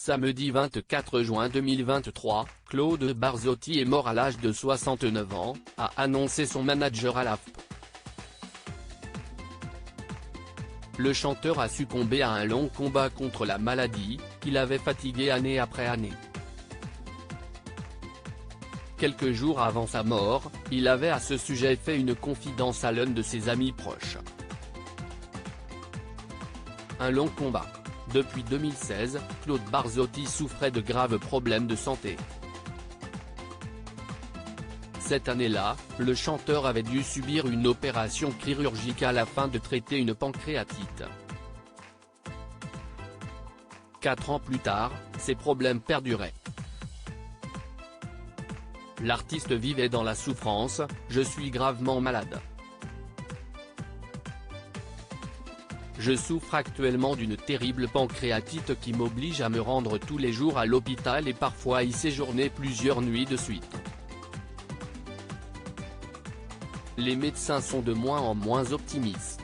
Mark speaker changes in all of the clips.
Speaker 1: Samedi 24 juin 2023, Claude Barzotti est mort à l'âge de 69 ans, a annoncé son manager à l'AFP. Le chanteur a succombé à un long combat contre la maladie, qui l'avait fatigué année après année. Quelques jours avant sa mort, il avait à ce sujet fait une confidence à l'un de ses amis proches. Un long combat. Depuis 2016, Claude Barzotti souffrait de graves problèmes de santé. Cette année-là, le chanteur avait dû subir une opération chirurgicale afin de traiter une pancréatite. 4 ans plus tard, ces problèmes perduraient. L'artiste vivait dans la souffrance, « Je suis gravement malade. Je souffre actuellement d'une terrible pancréatite qui m'oblige à me rendre tous les jours à l'hôpital et parfois y séjourner plusieurs nuits de suite. Les médecins sont de moins en moins optimistes.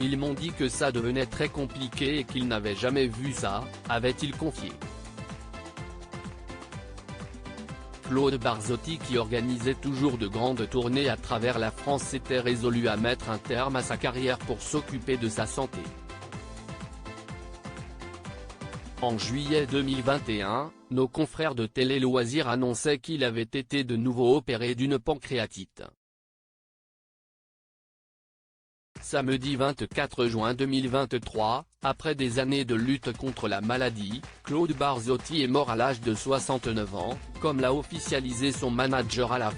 Speaker 1: Ils m'ont dit que ça devenait très compliqué et qu'ils n'avaient jamais vu ça, avait-il confié. Claude Barzotti, qui organisait toujours de grandes tournées à travers la France, s'était résolu à mettre un terme à sa carrière pour s'occuper de sa santé. En juillet 2021, nos confrères de Télé Loisirs annonçaient qu'il avait été de nouveau opéré d'une pancréatite. Samedi 24 juin 2023, après des années de lutte contre la maladie, Claude Barzotti est mort à l'âge de 69 ans, comme l'a officialisé son manager à l'AFP.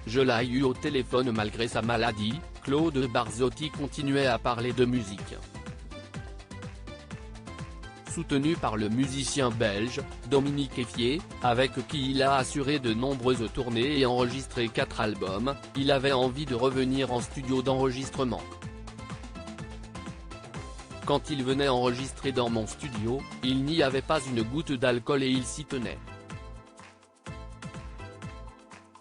Speaker 1: Je l'ai eu au téléphone malgré sa maladie, Claude Barzotti continuait à parler de musique. Soutenu par le musicien belge, Dominique Effier, avec qui il a assuré de nombreuses tournées et enregistré 4 albums, il avait envie de revenir en studio d'enregistrement. Quand il venait enregistrer dans mon studio, il n'y avait pas une goutte d'alcool et il s'y tenait.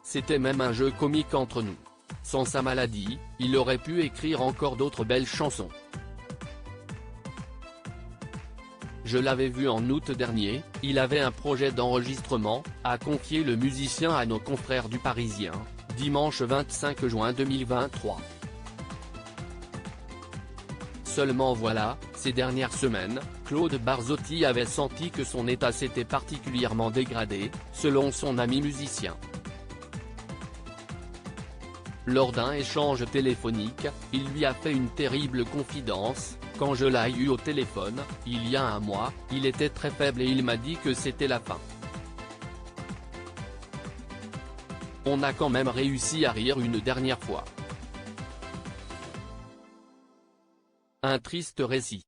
Speaker 1: C'était même un jeu comique entre nous. Sans sa maladie, il aurait pu écrire encore d'autres belles chansons. Je l'avais vu en août dernier, il avait un projet d'enregistrement, a confié le musicien à nos confrères du Parisien, dimanche 25 juin 2023. Seulement voilà, ces dernières semaines, Claude Barzotti avait senti que son état s'était particulièrement dégradé, selon son ami musicien. Lors d'un échange téléphonique, il lui a fait une terrible confidence. Quand je l'ai eu au téléphone, il y a un mois, il était très faible et il m'a dit que c'était la fin. On a quand même réussi à rire une dernière fois. Un triste récit.